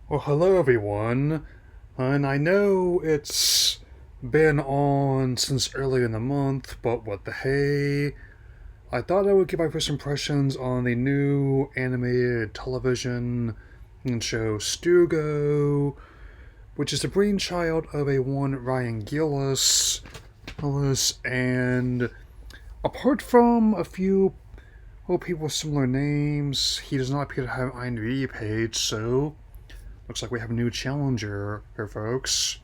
Well, hello everyone, and I know it's been on since early in the month, but what the hey? I thought I would give my first impressions on the new animated television show StuGo, which is the brainchild of a one Ryan Gillis, and apart from a few people with similar names, he does not appear to have an IMDb page, so looks like we have a new challenger here, folks.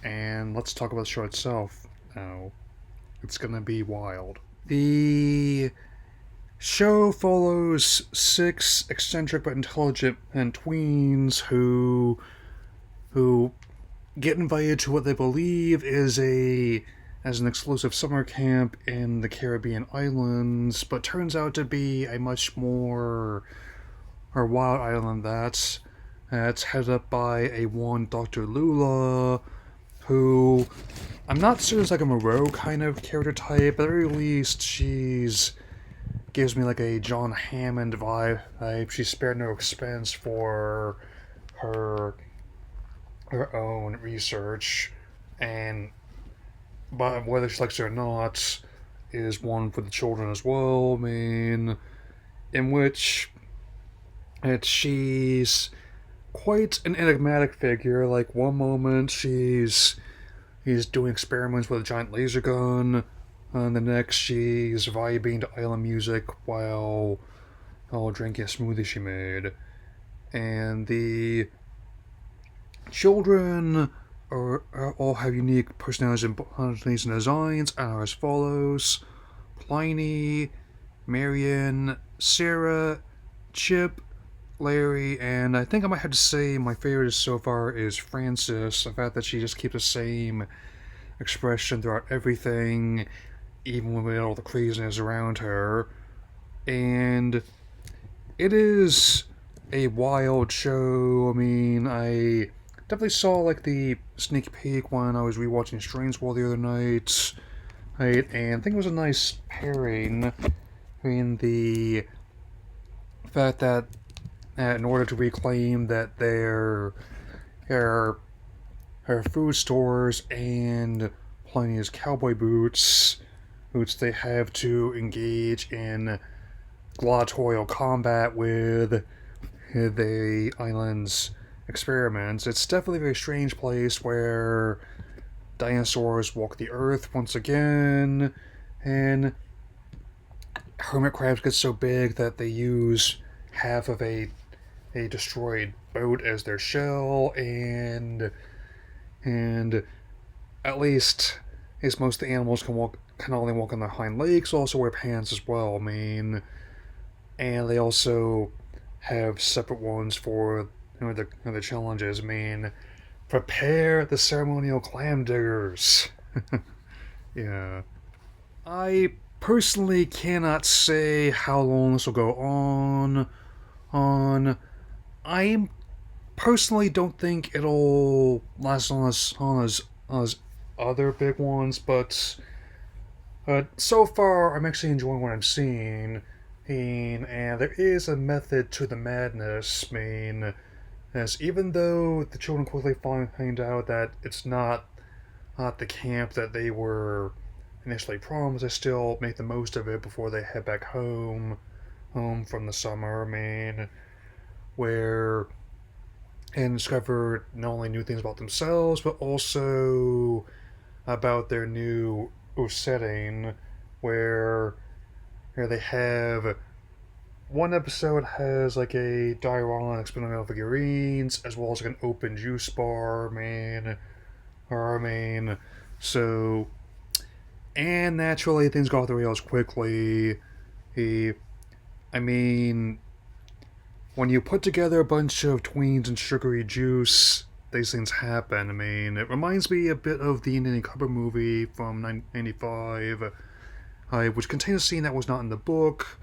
And let's talk about the show itself. Now, it's gonna be wild. The show follows six eccentric but intelligent tweens who get invited to what they believe is an exclusive summer camp in the Caribbean islands, but turns out to be a much more or wild island that's headed up by a one Dr. Lula, who I'm not sure is like a Moreau kind of character type, but at the very least she's gives me like a John Hammond vibe. She spared no expense for her her own research, and but whether she likes it or not is one for the children as well. I mean, in which she's quite an enigmatic figure. Like one moment he's doing experiments with a giant laser gun, and the next she's vibing to island music while drinking a smoothie she made. And the children are all have unique personalities and designs and are as follows: Pliny, Marion, Sarah, Chip, Larry, and I think I might have to say my favorite so far is Frances. The fact that she just keeps the same expression throughout everything, even with all the craziness around her. And it is a wild show. I mean, I definitely saw like the sneak peek when I was rewatching Strange World the other night. Right, and I think it was a nice pairing between the fact that in order to reclaim that their food stores and Pliny's cowboy boots they have to engage in gladiatorial combat with the island's experiments. It's definitely a very strange place where dinosaurs walk the earth once again, and hermit crabs get so big that they use half of a destroyed boat as their shell, and at least as most of the animals can only walk on their hind legs, also wear pants as well. I mean, and they also have separate ones for the challenges. I mean, prepare the ceremonial clam diggers. Yeah, I personally cannot say how long this will go on. I personally don't think it'll last on as other big ones, but so far I'm actually enjoying what I'm seeing. And there is a method to the madness. I mean, as even though the children quickly find out that it's not the camp that they were initially promised, they still make the most of it before they head back home from the summer. I mean, where and discover not only new things about themselves but also about their new setting, where they have one episode has like a diorama experimental figurines as well as like an open juice bar. I mean, so and naturally things go off the rails quickly. He, I mean, when you put together a bunch of tweens and sugary juice, these things happen. I mean, it reminds me a bit of the Indian Cover movie from 1995, which contains a scene that was not in the book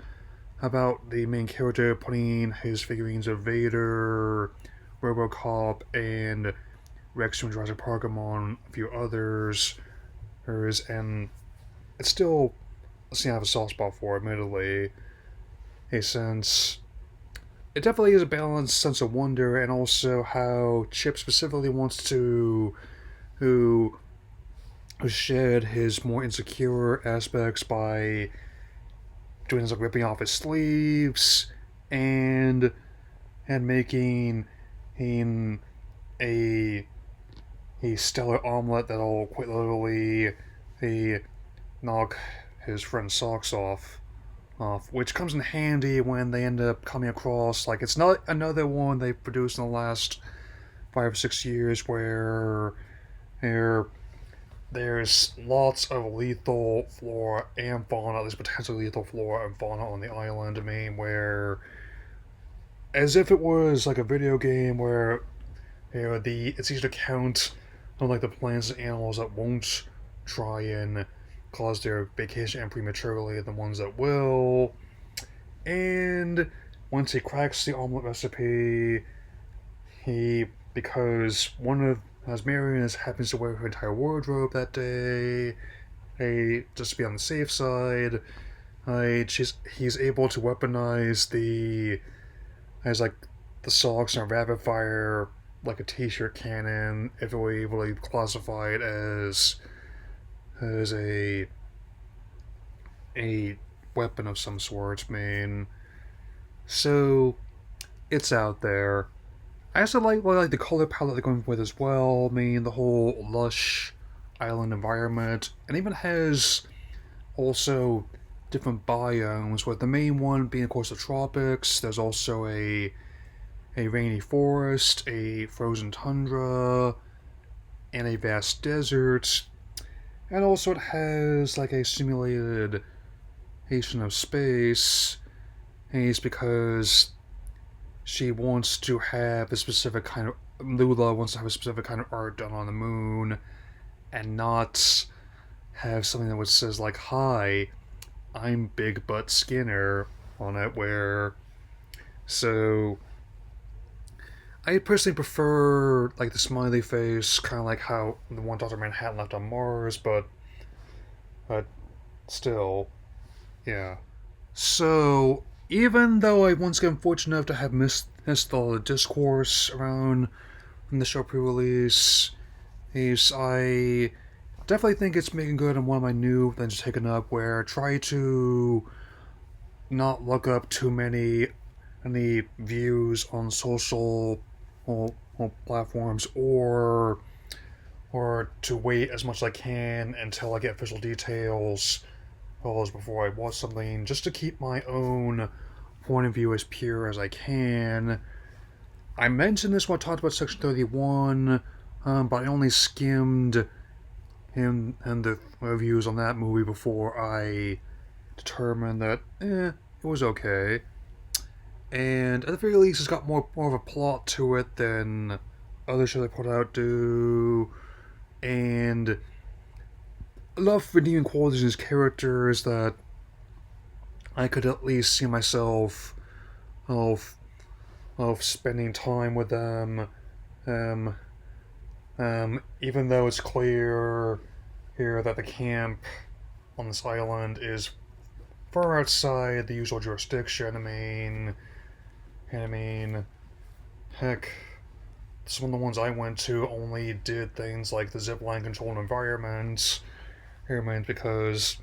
about the main character putting his figurines of Vader, Robocop, and Rex from Jurassic Park among a few others. And it's still a scene I have a soft spot for, admittedly. Since it definitely is a balanced sense of wonder, and also how Chip specifically wants to who shed his more insecure aspects by doing things like ripping off his sleeves and making him a stellar omelet that'll quite literally he knock his friend's socks off, which comes in handy when they end up coming across like it's not another one they've produced in the last 5 or 6 years where there there's lots of lethal flora and fauna, at least potentially lethal flora and fauna on the island. I mean, where as if it was like a video game where it's easy to count on like the plants and animals that won't try and cause their vacation end prematurely, and the ones that will. And once he cracks the omelet recipe, he because one of as Marion happens to wear her entire wardrobe that day, just to be on the safe side, he's able to weaponize the as like the socks and a rapid fire like a t-shirt cannon if it were able to classify it as a weapon of some sort. I mean, so it's out there. I also like the color palette they're going with as well. I mean, the whole lush island environment, and even has also different biomes. With the main one being, of course, the tropics. There's also a rainy forest, a frozen tundra, and a vast desert. And also, it has like a simulated nation of space. And it's because she wants to have a specific kind of Lula wants to have a specific kind of art done on the moon, and not have something that says like "Hi, I'm Big Butt Skinner" on it. Where so I personally prefer like the smiley face, kind of like how the one Doctor Manhattan left on Mars, but still, yeah. So even though I once again fortunate enough to have missed all the discourse around the show pre-release, I definitely think it's making good on one of my new things taken up, where I try to not look up too any views on social platforms, or to wait as much as I can until I get official details before I watch something, just to keep my own point of view as pure as I can. I mentioned this when I talked about Section 31, but I only skimmed him and the reviews on that movie before I determined that it was okay. And at the very least, it's got more of a plot to it than other shows I put out do, and enough redeeming qualities in his characters that I could at least see myself of spending time with them. Um, Even though it's clear here that the camp on this island is far outside the usual jurisdiction. I mean, heck, some of the ones I went to only did things like the zipline controlled environments. Because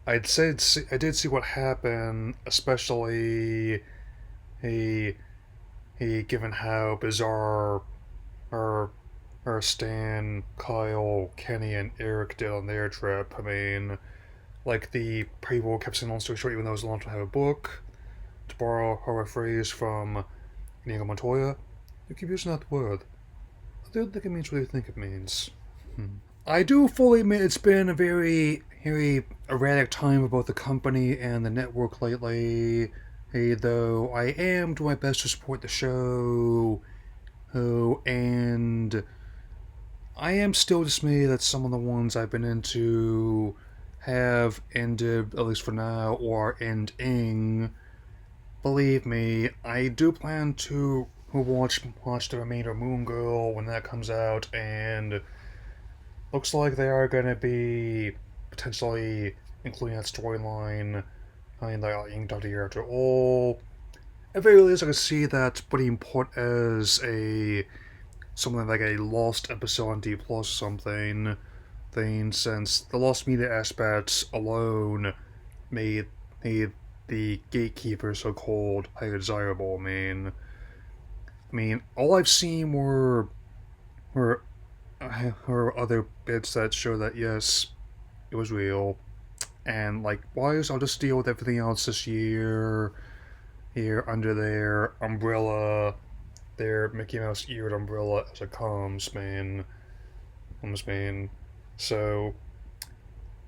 I did see what happened, especially a given how bizarre our Stan, Kyle, Kenny, and Eric did on their trip. I mean, like the people kept saying long story short, even though it was long to have a book. To borrow a phrase from Inigo Montoya, you keep using that word. I don't think it means what you think it means. I do fully admit it's been a very, very erratic time for both the company and the network lately. Though I am doing my best to support the show, and I am still dismayed that some of the ones I've been into have ended, at least for now, or are ending. Believe me, I do plan to watch the remainder of Moon Girl when that comes out, and looks like they are going to be potentially including that storyline in the Young Doctor Year after all. at very least, I can see that putting put as a something like a lost episode on D Plus or something thing, since the lost media aspects alone made made the gatekeeper so called highly desirable. I mean, all I've seen were or other bits that show that yes, it was real, and like wise, I'll just deal with everything else this year here under their umbrella, their Mickey Mouse eared umbrella as it comes, man. So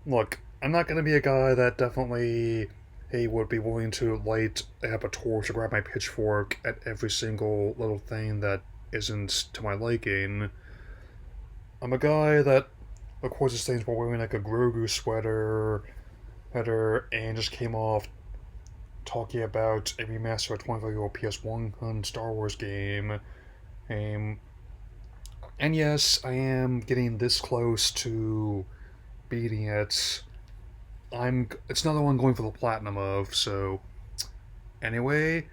look, I'm not gonna be a guy that definitely he would be willing to light up a torch or grab my pitchfork at every single little thing that isn't to my liking. I'm a guy that, of course, this thing's while wearing like a Grogu sweater, and just came off talking about a remaster of a 25-year-old PS1 Star Wars game. Um, and yes, I am getting this close to beating it. It's another one going for the platinum of. So anyway,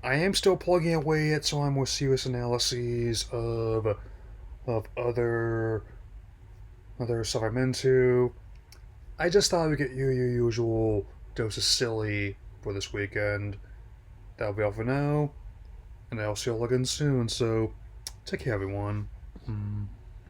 I am still plugging away at some more serious analyses of other stuff I'm into. I just thought I would get you your usual dose of silly for this weekend. That'll be all for now, and I'll see you all again soon. So take care, everyone.